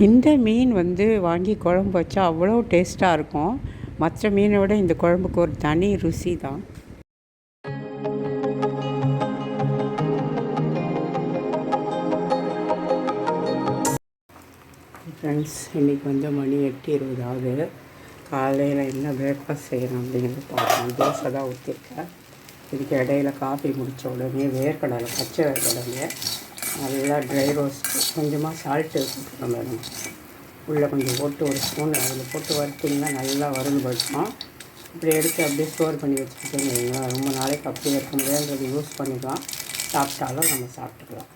இந்த மீன் வந்து வாங்கி குழம்பு வச்சா அவ்வளோ டேஸ்ட்டாக இருக்கும். மற்ற மீனை விட இந்த குழம்புக்கு ஒரு தனி ருசி தான். ஃப்ரெண்ட்ஸ், இன்றைக்கி வந்து மணி 8:20 ஆகுது. காலையில் என்ன பிரேக்ஃபாஸ்ட் செய்கிறேன் அப்படிங்கிறது பார்க்கணும். தோசை தான் ஊற்றிருக்கேன். இதுக்கு இடையில காஃபி முடித்த உடனே வேர்க்கடலை, பச்சை வேர்க்கடலை நல்லா ட்ரை ரோஸ்ட், கொஞ்சமாக சால்ட்டு போட்டுருக்கோம் மேடம். உள்ளே கொஞ்சம் போட்டு ஒரு ஸ்பூன் அதில் போட்டு வறுத்திங்கன்னா நல்லா வறுபடுத்தும். இப்படி எடுத்து அப்படியே ஸ்டோர் பண்ணி வச்சுக்கிட்டோன்னு வைங்களா, ரொம்ப நாளைக்கு அப்படியே இருக்க முடியாதுன்றது யூஸ் பண்ணிக்கலாம். சாப்பிட்டாலும் நம்ம சாப்பிட்டுக்கலாம்.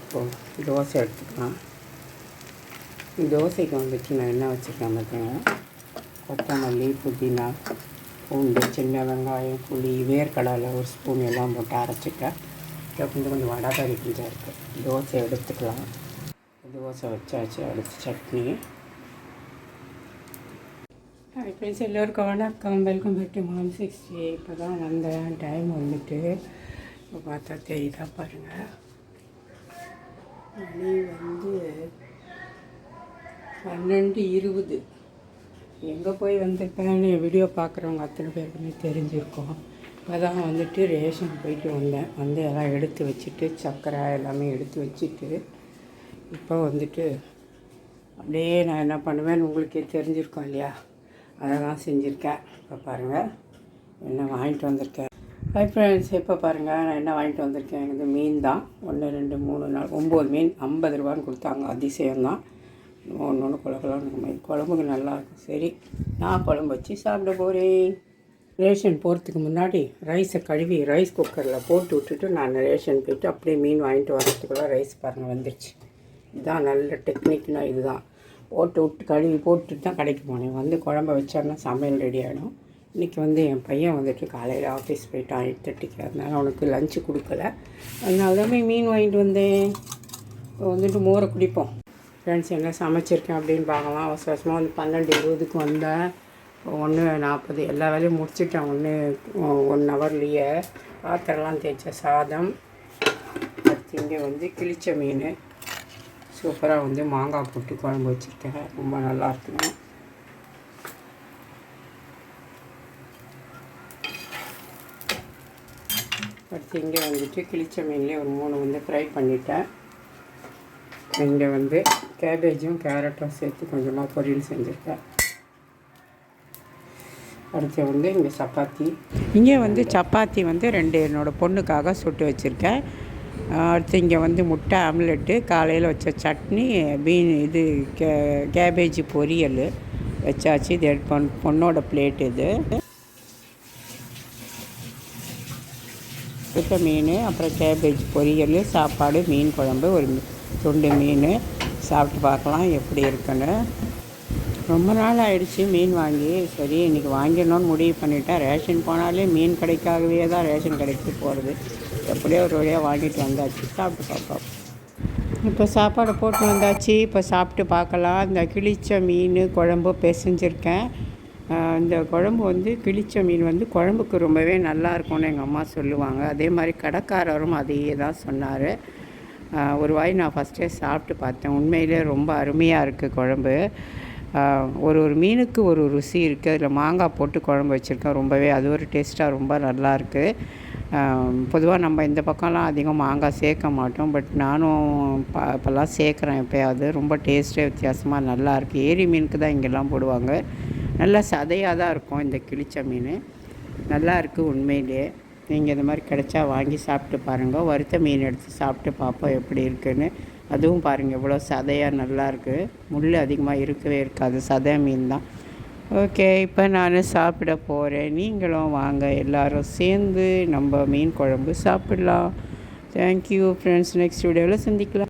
இப்போது தோசை எடுத்துக்கலாம். தோசைக்கு வந்துட்டு நான் என்ன வச்சுருக்கேன் பார்த்தீங்கன்னா, கொத்தமல்லி, புதினா, பூண்டு, சின்ன வெங்காயம், புளி, வேர்க்கடலை ஒரு ஸ்பூன் எல்லாம் போட்டு அரைச்சிட்டேன். கொஞ்சம் வடகறி கொஞ்சம் இருக்குது. தோசை எடுத்துக்கலாம். தோசை வச்சாச்சு. அடுத்து சட்னி. ஹாய் ஃப்ரெண்ட்ஸ், எல்லோருக்கும் வணக்கம். Welcome back to mom 60. இப்போ தான் வந்தேன். டைம் வந்துட்டு இப்போ பார்த்தா தெரியுதா பாருங்கள். மணி வந்து 12:20. எங்கே போய் வந்திருப்பேன்னு வீடியோ பார்க்குறவங்க அத்தனை பேருக்குமே தெரிஞ்சிருக்கோம். இப்போ தான் வந்துட்டு ரேஷன் போயிட்டு வந்து எல்லாம் எடுத்து வச்சுட்டு, சர்க்கரை எல்லாமே எடுத்து வச்சுட்டு, இப்போ வந்துட்டு அப்படியே நான் என்ன பண்ணுவேன்னு உங்களுக்கே தெரிஞ்சிருக்கோம் இல்லையா, அதை தான் செஞ்சுருக்கேன். இப்போ பாருங்கள் என்ன வாங்கிட்டு வந்திருக்கேன். ஹை ஃப்ரெண்ட்ஸ், இப்போ பாருங்கள் நான் என்ன வாங்கிட்டு வந்திருக்கேன். இது மீன் தான். 1 2 3 4 9 மீன் 50 ரூபான்னு கொடுத்தாங்க. அதிசயம்தான். ஒன்று குழம்புலாம் குழம்புக்கு நல்லாயிருக்கும். சரி, நான் குழம்பு வச்சு சாப்பிட போகிறேன். ரேஷன் போகிறதுக்கு முன்னாடி ரைஸை கழுவி ரைஸ் குக்கரில் போட்டு விட்டுட்டு நான் ரேஷன் போய்ட்டு அப்படியே மீன் வாங்கிட்டு வரத்துக்குள்ள ரைஸ் பாருங்கள் வந்துடுச்சு. இதுதான் நல்ல டெக்னிக்னால் இதுதான். போட்டு விட்டு கழுவி போட்டுட்டு தான் கடைக்கு போனேன். வந்து குழம்ப வச்சோன்னா சமையல் ரெடி ஆகிடும். இன்றைக்கி வந்து என் பையன் வந்துட்டு காலையில் ஆஃபீஸ் போயிட்டான் 8:30. அதனால் அவனுக்கு லஞ்சு கொடுக்கல. அதனால தான் மீன் வாங்கிட்டு வந்தேன். இப்போ வந்துட்டு மோரை குடிப்போம். ஃப்ரெண்ட்ஸ், என்ன சமைச்சிருக்கேன் அப்படின்னு பார்க்கலாம். அவசரமாக வந்து 12:20க்கு வந்தேன். 1:40 எல்லா வேலையும் முடிச்சுட்டேன். 1 ஹவர்லேயே பாத்திரம்லாம் தேய்ச்ச சாதம். அடுத்து இங்கே வந்து கிழிச்ச மீன் சூப்பராக வந்து மாங்காய் போட்டு குழம்பு வச்சுருக்கேன். ரொம்ப நல்லா இருக்குங்க. அடுத்து இங்கே வந்துட்டு கிழிச்ச மீன்லேயே ஒரு 3 வந்து ஃப்ரை பண்ணிட்டேன். இங்கே வந்து கேபேஜும் கேரட்டும் சேர்த்து கொஞ்சமாக பொரியல் செஞ்சுருக்கேன். அடுத்து வந்து இங்கே சப்பாத்தி. இங்கே வந்து சப்பாத்தி வந்து 2 என்னோடய பொண்ணுக்காக சுட்டு வச்சுருக்கேன். அடுத்து இங்கே வந்து முட்டை ஆம்லெட்டு, காலையில் வச்ச சட்னி, கேபேஜ் பொரியல் வச்சாச்சு. இது பொண்ணோட பிளேட். இது மீன், அப்புறம் கேபேஜ் பொரியல், சாப்பாடு, மீன் குழம்பு, ஒரு துண்டு மீன். சாப்பிட்டு பார்க்கலாம் எப்படி இருக்குன்னு. ரொம்ப நாள் ஆகிடுச்சி மீன் வாங்கி. சரி, இன்றைக்கி வாங்கிடணும்னு முடிவு பண்ணிட்டேன். ரேஷன் போனாலே மீன் கடைக்காகவே தான் ரேஷன் கடைக்கு போகிறது. எப்படியோ ஒரு வழியாக வாங்கிட்டு வந்தாச்சு. சாப்பிட்டு பார்ப்போம். இப்போ சாப்பாடு போட்டு வந்தாச்சு. இப்போ சாப்பிட்டு பார்க்கலாம். இந்த கிழிச்ச மீன் குழம்பு பிசைஞ்சிருக்கேன். இந்த குழம்பு வந்து கிழிச்ச மீன் வந்து குழம்புக்கு ரொம்பவே நல்லா இருக்கும்னு எங்கள் அம்மா சொல்லுவாங்க. அதே மாதிரி கடைக்காரரும் அதையே தான் சொன்னார். ஒரு வாய் நான் ஃபஸ்ட்டே சாப்பிட்டு பார்த்தேன். உண்மையிலே ரொம்ப அருமையாக இருக்குது குழம்பு. ஒரு மீனுக்கு ஒரு ருசி இருக்குது. அதில் மாங்காய் போட்டு குழம்பு வச்சுருக்கேன். ரொம்பவே அது ஒரு டேஸ்ட்டாக ரொம்ப நல்லாயிருக்கு. பொதுவாக நம்ம இந்த பக்கம்லாம் அதிகம் மாங்காய் சேர்க்க மாட்டோம். பட் நானும் இப்போல்லாம் சேர்க்குறேன் எப்போயாவது. ரொம்ப டேஸ்ட்டே வித்தியாசமாக நல்லாயிருக்கு. ஏரி மீனுக்கு தான் இங்கெல்லாம் போடுவாங்க. நல்லா சதையாக தான் இருக்கும் இந்த கிழிச்ச மீன். நல்லாயிருக்கு உண்மையிலே. நீங்கள் இந்த மாதிரி கிடைச்சா வாங்கி சாப்பிட்டு பாருங்கள். வறுத்த மீன் எடுத்து சாப்பிட்டு பார்ப்போம் எப்படி இருக்குதுன்னு. அதுவும் பாருங்கள் எவ்வளோ சதையாக நல்லாயிருக்கு. முள் அதிகமாக இருக்கவே இருக்காது. சதை மீன் தான். ஓகே, இப்போ நான் சாப்பிட போகிறேன். நீங்களும் வாங்க, எல்லோரும் சேர்ந்து நம்ம மீன் குழம்பு சாப்பிடலாம். Thank you friends. நெக்ஸ்ட் வீடியோவில் சந்திக்கலாம்.